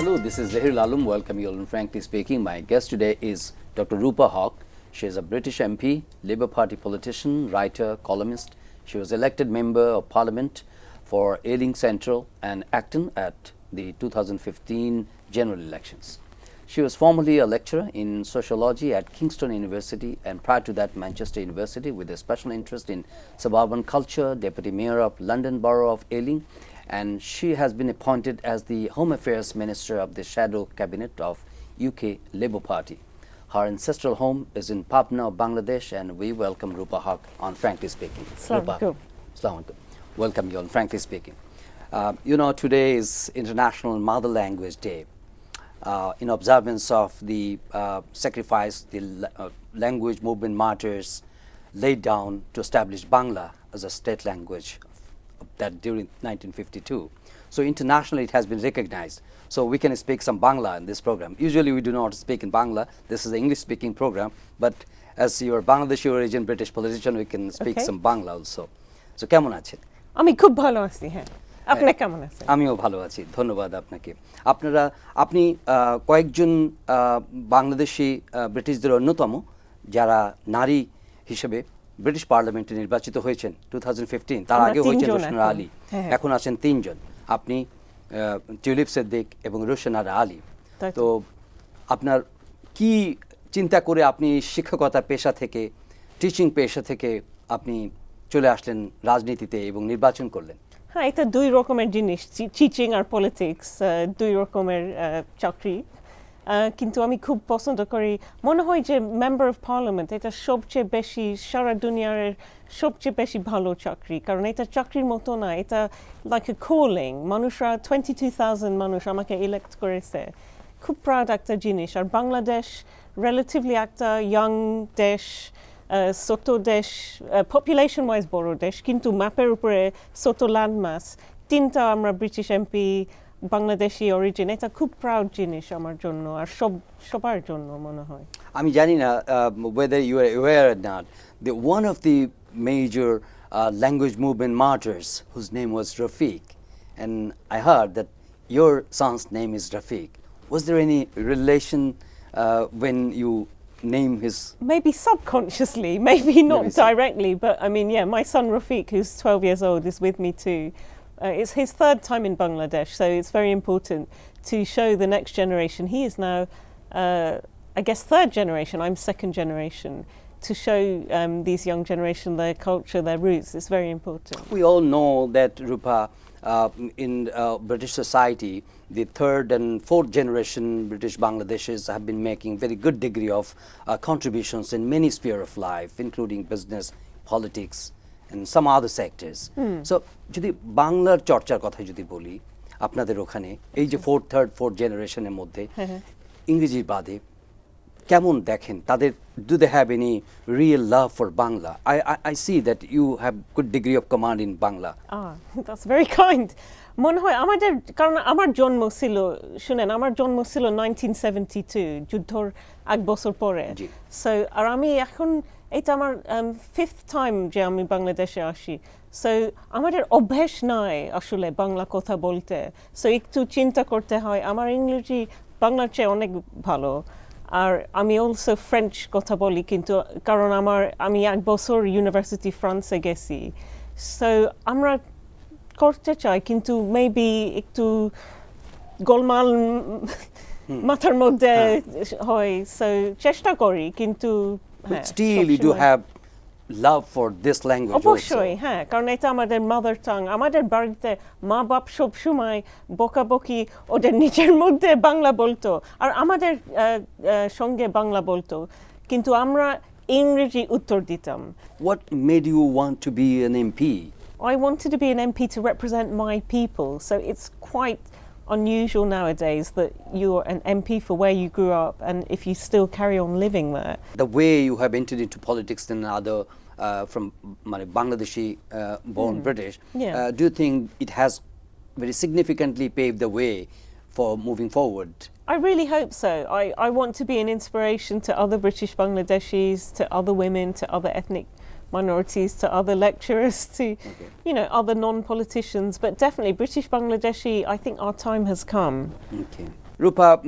Hello, this is Zahir Lalum. Welcome you all and Frankly Speaking. My guest today is Dr. Rupa Haq. She is a British MP, Labour Party politician, writer, columnist. She was elected Member of Parliament for Ealing Central and Acton at the 2015 general elections. She was formerly a lecturer in sociology at Kingston University and prior to that Manchester University with a special interest in suburban culture, Deputy Mayor of London Borough of Ealing, and she has been appointed as the Home Affairs Minister of the Shadow Cabinet of UK Labour Party. Her ancestral home is in Patna, Bangladesh, and we welcome Rupa Haq on Frankly Speaking. Assalamualaikum. Assalamualaikum. Welcome you on Frankly Speaking. Today is International Mother Language Day. In observance of the sacrifice the language movement martyrs laid down to establish Bangla as a state language that during 1952. So internationally it has been recognized. So we can speak some Bangla in this program. Usually we do not speak in Bangla. This is an English speaking program, but as you are Bangladeshi origin British politician, we can speak some Bangla also. So কেমন আছেন? আমি খুব ভালো আছি হ্যাঁ আপনি কেমন আছেন আমিও ভালো আছি ধন্যবাদ আপনাকে আপনি কয়েকজন বাংলাদেশী ব্রিটিশদের অন্যতম যারা নারী হিসেবে ব্রিটিশ পার্লামেন্টে নির্বাচিত হয়েছেন 2015 তার আগে হয়েছেন রোশনা আলী এখন আছেন তিনজন আপনি টিউলিপ সিদ্দিক এবং রোশনা আলী তো আপনার কি চিন্তা করে আপনি শিক্ষকতা পেশা থেকে টিচিং পেশা থেকে আপনি চলে আসলেন রাজনীতিতে এবং নির্বাচন করলেন হ্যাঁ এটা দুই রকমের জিনিস টিচিং আর পলিটিক্স দুই রকমের চাকরি কিন্তু আমি খুব পছন্দ করি মনে হয় যে মেম্বার অফ পার্লামেন্ট এটা সবচেয়ে বেশি সারা দুনিয়ার সবচেয়ে বেশি ভালো চাকরি কারণ এটা চাকরির মতো না এটা লাইক এ কলিং মানুষরা 22,000 মানুষ আমাকে ইলেক্ট করেছে খুব প্রাউড একটা জিনিস আর বাংলাদেশ রিলেটিভলি একটা ইয়াং দেশ ছোট দেশ পপুলেশন ওয়াইজ বড় দেশ কিন্তু ম্যাপের উপরে ছোট ল্যান্ড মাস তিনটা আমরা ব্রিটিশ এমপি বাংলাদেশি অরিজিন এটা খুব প্রাউড জিনিস আমার জন্য আর সবার জন্য মনে হয় আমি জানি না whether you are aware or not the one of the major language movement martyrs whose name was Rafiq and I heard that your son's name is Rafiq was there any relation when you name his maybe subconsciously maybe not directly but I mean yeah my son Rafiq who's 12 years old is with me too it's his third time in Bangladesh so it's very important to show the next generation he is now I guess third generation I'm second generation to show these young generation their culture their roots it's very important we all know that Rupa in British society the third and fourth generation British Bangladeshis have been making very good degree of contributions in many sphere of life including business politics and some other sectors so যদি বাংলার চর্চার কথা যদি বলি আপনাদের ওখানে এই যে fourth generationের মধ্যে ইংরেজির বাদে কেমন দেখেন তাদের do they have any real love for Bangla I see that you have good degree of command in Bangla that's very kind মনে হয় আমাদের কারণ আমার জন্ম ছিল শুনেন আমার জন্ম ছিল 1972 যুদ্ধর এক বছর পরে সো আর আমি এখন এটা আমার ফিফথ টাইম যে আমি বাংলাদেশে আসি সো আমাদের অভ্যাস নাই আসলে বাংলা কথা বলতে সো একটু চিন্তা করতে হয় আমার ইংরেজি বাংলার চেয়ে অনেক ভালো আর আমি অলসো ফ্রেঞ্চ কথা বলি কিন্তু কারণ আমি এক বছর ইউনিভার্সিটি ফ্রান্সে গেছি সো আমরা করতে চাই কিন্তু মেবি একটু গোলমাল মাথার মধ্যে হয় সো চেষ্টা করি কিন্তু still you do have love for this language অবশ্যই হ্যাঁ কারণ এটা আমাদের মাদার টাং আমাদের বাড়িতে মা বাপ সব সময় বকাবকি ওদের নিজের মধ্যে বাংলা বলতো আর আমাদের সঙ্গে বাংলা বলতো কিন্তু আমরা ইংরেজি উত্তর দিতাম What made you want to be an MP? I wanted to be an MP to represent my people so it's quite unusual nowadays that you're an MP for where you grew up and if you still carry on living there. The way you have entered into politics than other from Bangladeshi born British, do you think it has very significantly paved the way for moving forward? I really hope so. I want to be an inspiration to other British Bangladeshis, to other women, to other ethnic minorities, to other lecturers, to other non-politicians, but definitely British Bangladeshi, I think our time has come. Okay. Rupa,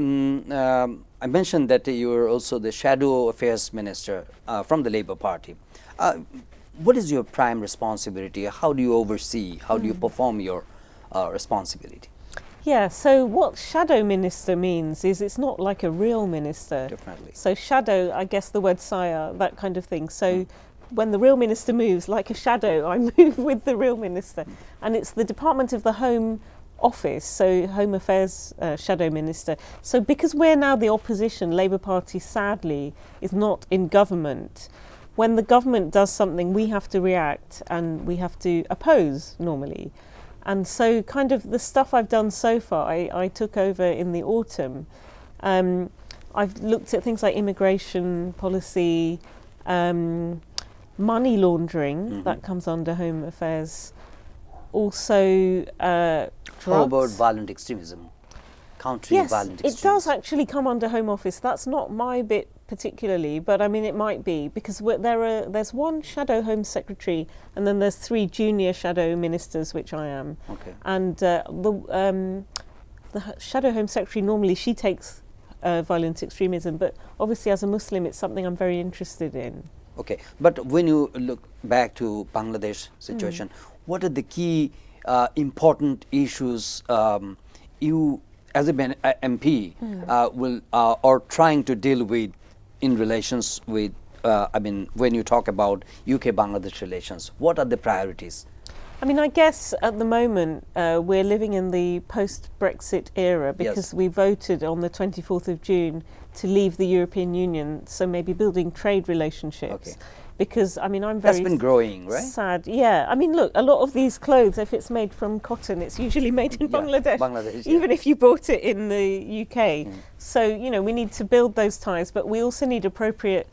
I mentioned that you are also the Shadow Affairs Minister from the Labour Party. What is your prime responsibility? How do you oversee? How do you perform your responsibility? Yeah, so what shadow minister means is it's not like a real minister. Definitely. So shadow, I guess the word sire, that kind of thing. So when the real minister moves, like a shadow, I move with the real minister. And it's the Department of the Home Office, so Home Affairs Shadow Minister. So because we're now the opposition, Labour Party sadly is not in government. When the government does something, we have to react and we have to oppose normally. And so kind of the stuff I've done so far, I took over in the autumn. I've looked at things like immigration policy, money laundering, that comes under Home Affairs. Also, drugs. How about violent extremism? Countering violent extremism? Yes, it does actually come under Home Office. That's not my bit particularly, but I mean it might be, because there's one shadow Home Secretary and then there's 3 junior shadow ministers, which I am. Okay. And the shadow Home Secretary, normally she takes violent extremism, but obviously as a Muslim it's something I'm very interested in. Okay, but when you look back to Bangladesh situation, what are the key important issues you as an MP will are trying to deal with in relations with, I mean, when you talk about UK-Bangladesh relations, what are the priorities? I mean, I guess at the moment we're living in the post-Brexit era because we voted on the 24th of June to leave the European Union, so maybe building trade relationships. Okay. Because, I mean, I'm very... That's been growing, right? Sad, yeah. I mean, look, a lot of these clothes, if it's made from cotton, it's usually made in Bangladesh, even if you bought it in the UK. So, you know, we need to build those ties, but we also need appropriate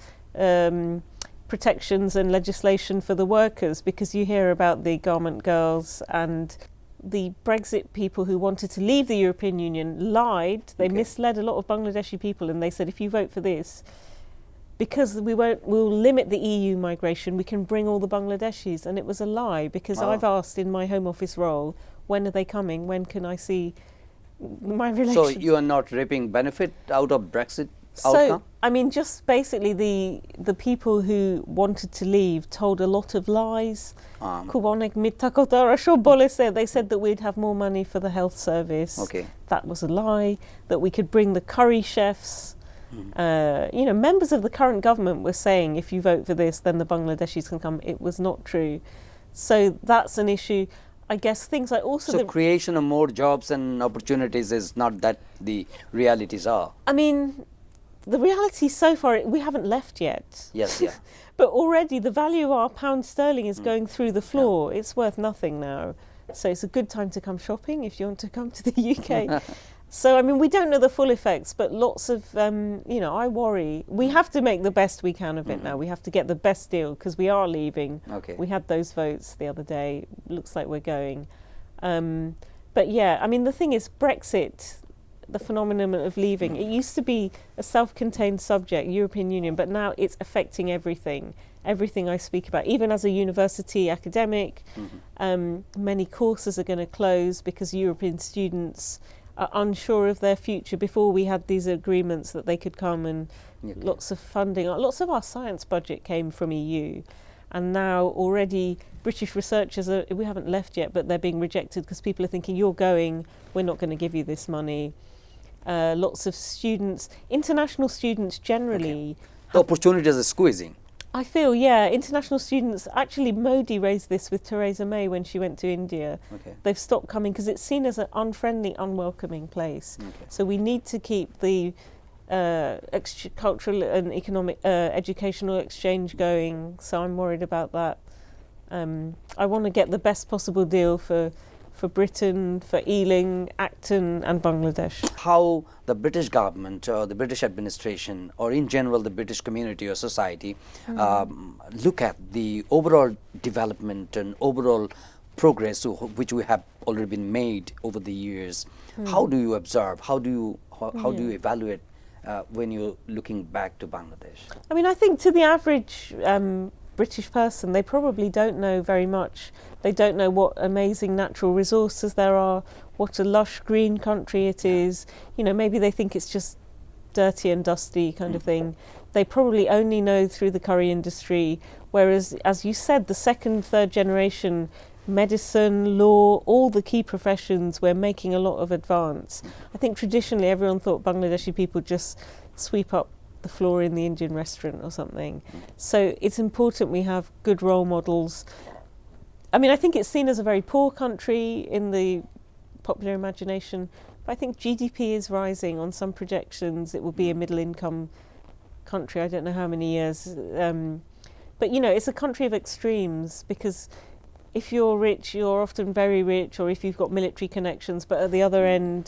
protections and legislation for the workers, because you hear about the garment girls and the Brexit people who wanted to leave the European Union lied. They misled a lot of Bangladeshi people, and they said, if you vote for this, because we'll limit the EU migration, we can bring all the Bangladeshis. And it was a lie, because I've asked in my Home Office role, when are they coming? When can I see my relations? So you are not reaping benefit out of Brexit outcome? So, I mean, just basically the people who wanted to leave told a lot of lies. They said that we'd have more money for the health service. Okay. That was a lie. That we could bring the curry chefs. You know, members of the current government were saying, if you vote for this, then the Bangladeshis can come. It was not true. So that's an issue. I guess things like also... So creation of more jobs and opportunities is not that the realities are. I mean, the reality so far, we haven't left yet. Yes, yeah. But already the value of our pound sterling is going through the floor. Yeah. It's worth nothing now. So it's a good time to come shopping if you want to come to the UK. So, I mean, we don't know the full effects, but lots of, you know, I worry. We have to make the best we can of it now. We have to get the best deal, because we are leaving. Okay. We had those votes the other day. Looks like we're going. But yeah, I mean, the thing is, Brexit, the phenomenon of leaving, it used to be a self-contained subject, European Union, but now it's affecting everything. Everything I speak about, even as a university academic, many courses are going to close because European students are unsure of their future. Before we had these agreements that they could come and lots of funding, lots of our science budget came from EU, and now already British researchers we haven't left yet, but they're being rejected because people are thinking, you're going, we're not going to give you this money. Lots of students, international students generally. The opportunities are squeezing. I feel, yeah, international students, actually Modi raised this with Theresa May when she went to India. Okay. They've stopped coming because it's seen as an unfriendly, unwelcoming place. Okay. So we need to keep the cultural and economic educational exchange going. So I'm worried about that. I want to get the best possible deal for Britain, for Ealing, Acton and Bangladesh. How the British government or the British administration or in general the British community or society look at the overall development and overall progress which we have already been made over the years. How do you observe? How do you evaluate when you're looking back to Bangladesh? I mean, I think to the average British person, they probably don't know very much. They don't know what amazing natural resources there are, what a lush green country it is. You know, maybe they think it's just dirty and dusty kind of thing. They probably only know through the curry industry, whereas, as you said, the second, third generation, medicine, law, all the key professions, we're making a lot of advance. I think traditionally everyone thought Bangladeshi people just sweep up the floor in the Indian restaurant or something. So it's important we have good role models. I mean, I think it's seen as a very poor country in the popular imagination, but I think GDP is rising. On some projections it will be a middle income country, I don't know how many years. But you know, it's a country of extremes, because if you're rich, you're often very rich, or if you've got military connections, but at the other end,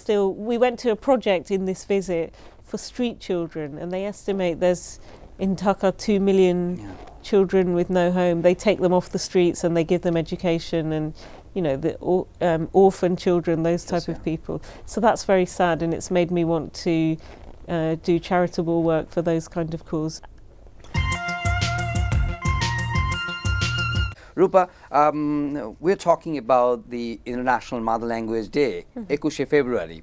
still, we went to a project in this visit for street children, and they estimate there's in Dhaka 2 million children with no home. They take them off the streets and they give them education, and you know, the orphan children, those type of people. So that's very sad, and it's made me want to do charitable work for those kind of cause. Rupa, we're talking about the International Mother Language Day, 21শে ফেব্রুয়ারি।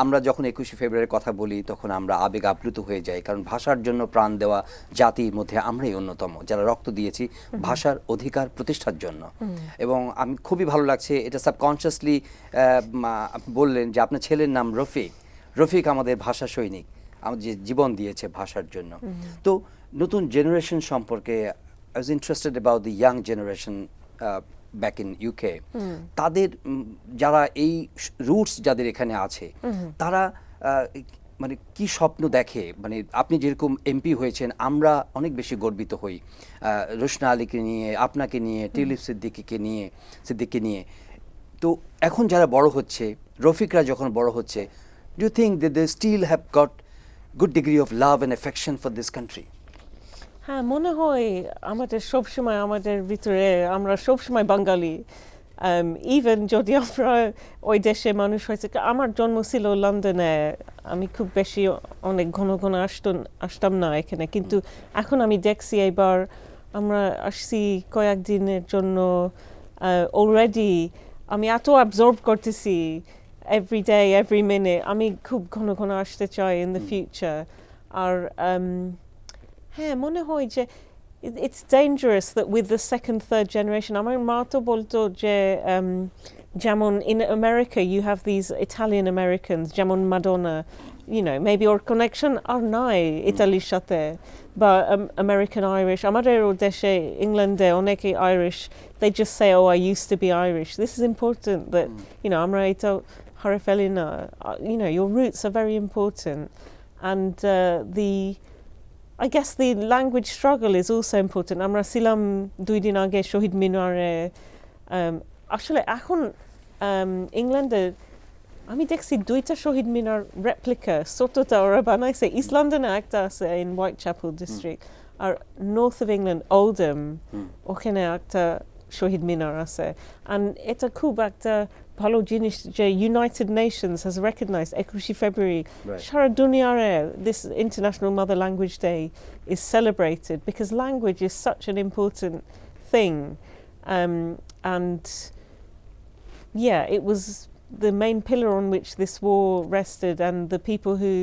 আমরা যখন 21শে ফেব্রুয়ারির কথা বলি তখন আমরা আবেগ আপ্লুত হয়ে যাই, কারণ ভাষার জন্য প্রাণ দেওয়া জাতির মধ্যে আমরাই অন্যতম যারা রক্ত দিয়েছি ভাষার অধিকার প্রতিষ্ঠার জন্য। এবং আমি খুবই ভালো লাগছে, এটা সাবকনশিয়াসলি বললেন যে আপনার ছেলের নাম রফিক। রফিক আমাদের ভাষা সৈনিক, আমাদের যে জীবন দিয়েছে ভাষার জন্য। তো নতুন জেনারেশন সম্পর্কে I was interested about the young generation back in UK. তাদের যারা এই রুটস যাদের এখানে আছে, তারা মানে কি স্বপ্ন দেখে, মানে আপনি যেরকম এমপি হয়েছেন আমরা অনেক বেশি গর্বিত হই রোশনা আলীকে নিয়ে, আপনাকে নিয়ে, টিউলিপ সিদ্দিককে নিয়ে। তো এখন যারা বড় হচ্ছে, রফিকরা যখন বড় হচ্ছে, do you think that they still have got good degree of love and affection for this country? হ্যাঁ, মনে হয় আমাদের সবসময় আমাদের ভিতরে আমরা সবসময় বাঙালি, ইভেন যদি আমরা ওই দেশে মানুষ হয়েছে। আমার জন্ম ছিল লন্ডনে, আমি খুব বেশি অনেক ঘন ঘন আসতাম না এখানে, কিন্তু এখন আমি দেখছি এবার আমরা আসছি কয়েকদিনের জন্য, অলরেডি আমি এত অ্যাবজর্ব করতেছি এভরি ডে এভরি মিনিট, আমি খুব ঘন ঘন আসতে চাই ইন দ্য ফিউচার। আর হ্যাঁ, মনে হয় যে it's dangerous that with the second, third generation, আমার মা তো বলতো যে যেমন in America you have these Italian Americans, যেমন Madonna, you know, maybe or connection আর নাই ইতালির সাথে, বা American Irish, আমাদের দেশে ইংল্যান্ডে অনেকে Irish, they just say, oh, I used to be Irish. This is important that, you know, আমরা এটা হারে ফেলি না, you know, your roots are very important, and I guess the language struggle is also important. Amra silam 2 দিন আগে শহীদ মিনারে, আসলে এখন ইংল্যান্ডে আমি দেখছি 2টা শহীদ মিনার রেপ্লিকা ছোটটা ওরা বানাইছে। ইস্ট লন্ডনে একটা আছে in Whitechapel district, আর নর্থ অফ ইংল্যান্ড ওল্ডহাম ওখানে একটা শহীদ মিনার আছে। and এটা খুব একটা ভালো জিনিস যে United Nations has recognized 21শে February Sara দুনিয়ারে this International Mother Language Day is celebrated, because language is such an important thing, and yeah, it was the main pillar on which this war rested, and the people who,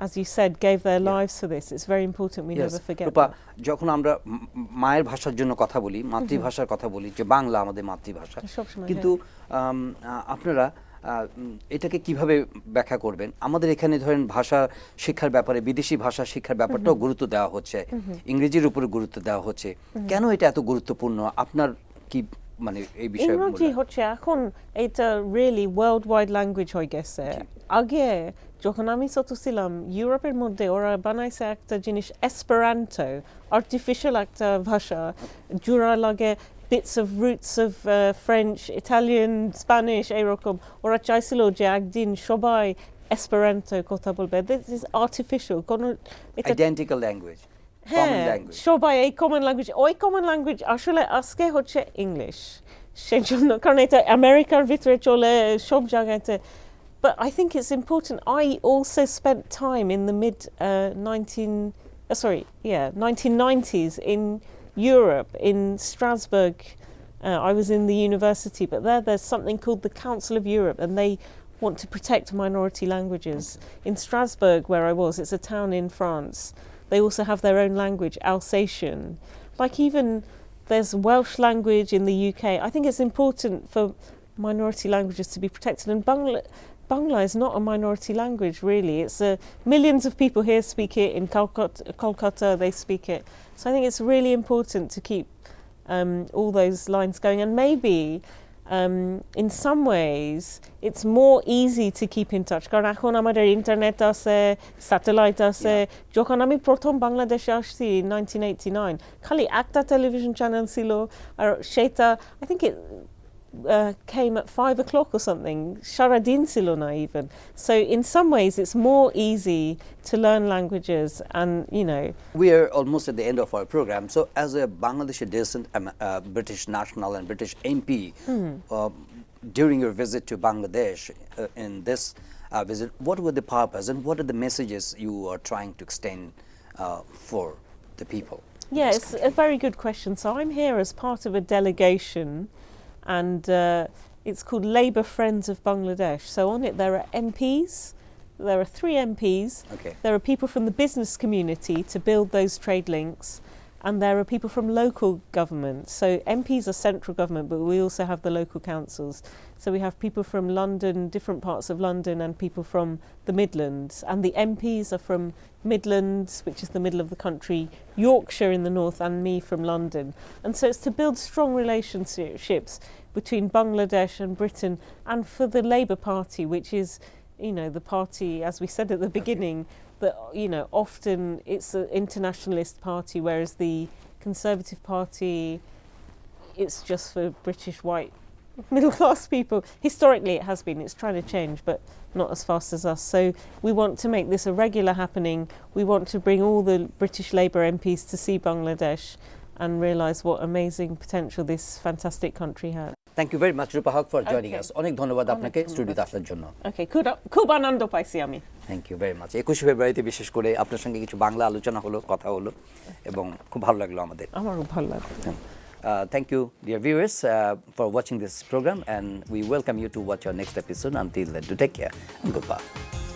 as you said, gave their lives for this. It's very important we never forget that. যখন আমরা মায়ের ভাষার জন্য কথা বলি, মাতৃভাষার কথা বলি, যে বাংলা আমাদের মাতৃভাষা, কিন্তু আপনারা এটাকে কিভাবে ব্যাখ্যা করবেন? আমাদের এখানে ধরেন ভাষা শিক্ষার ব্যাপারে, বিদেশি ভাষা শিক্ষার ব্যাপারটাও গুরুত্ব দেওয়া হচ্ছে, ইংরেজির উপর গুরুত্ব দেওয়া হচ্ছে, কেন এটা এত গুরুত্বপূর্ণ? আপনার কি মানে এই বিষয়ে? ইংরেজি হচ্ছে এখন এটা রিয়েলি ওয়ার্ল্ড ওয়াইড ল্যাঙ্গুয়েজ হয়ে গেছে। আগে যখন আমি ছোট ছিলাম ইউরোপের মধ্যে ওরা বানাইছে একটা জিনিস এসপারান্টো, আর্টিফিশিয়াল একটা ভাষা, জোড়া লাগে bits of roots of French, Italian, Spanish, এরকম। ওরা চাইছিল যে একদিন সবাই এসপারান্টো কথা বলবে। This is artificial, কোনো identical language, common language, সবাই এই কমন ল্যাঙ্গুয়েজ, ওই কমন ল্যাঙ্গুয়েজ আসলে আজকে হচ্ছে ইংলিশ, সেজন্য কারণ এটা আমেরিকার ভিতরে চলে সব জায়গাতে। But I think it's important. I also spent time in the mid 1990s in Europe, in Strasbourg, I was in the university, but there's something called the Council of Europe, and they want to protect minority languages. In Strasbourg, where I was, it's a town in France, they also have their own language, Alsatian. Like even there's Welsh language in the UK. I think it's important for minority languages to be protected, and Bangla is not a minority language, really. It's millions of people here speak it. In Kolkata, they speak it. So I think it's really important to keep all those lines going. And maybe, in some ways, it's more easy to keep in touch. কারণ এখন আমাদের internet আছে, satellite আছে। যখন আমি প্রথম বাংলাদেশে আসছি 1989, খালি একটা টেলিভিশন চ্যানেল ছিল, আর সেটা, I think it came at 5 o'clock or something. Sharadin silona even. So in some ways it's more easy to learn languages, and we are almost at the end of our program. So as a Bangladeshi descent, British national and British MP, during your visit to Bangladesh, in this visit, what were the purpose and what are the messages you are trying to extend for the people? Yeah, it's a very good question. So I'm here as part of a delegation, and it's called Labour Friends of Bangladesh. So on it there are MPs, there are 3 MPs, there are people from the business community to build those trade links, and there are people from local government. So MPs are central government, but we also have the local councils. So we have people from London, different parts of London, and people from the Midlands. And the MPs are from Midlands, which is the middle of the country, Yorkshire in the north, and me from London. And so it's to build strong relationships between Bangladesh and Britain, and for the Labour Party, which is, the party, as we said at the beginning, that, often it's an internationalist party, whereas the Conservative Party, it's just for British white middle class people. Historically it has been, it's trying to change, but not as fast as us. So we want to make this a regular happening. We want to bring all the British Labour MPs to see Bangladesh and realise what amazing potential this fantastic country has. Thank you very much, Rupa Haq, for joining us. অনেক ধন্যবাদ আপনাকে স্টুডিওতে আসার জন্য। Okay, খুব আনন্দ পাইছি আমি। Thank you very much. 21 ফেব্রুয়ারিতে বিশেষ করে আপনার সঙ্গে কিছু বাংলা আলোচনা হলো, কথা হলো, এবং খুব ভালো লাগলো আমাদের। আমারও ভালো লাগলো। Thank you, dear viewers, for watching this program, and we welcome you to watch our next episode. Until then, do take care and goodbye.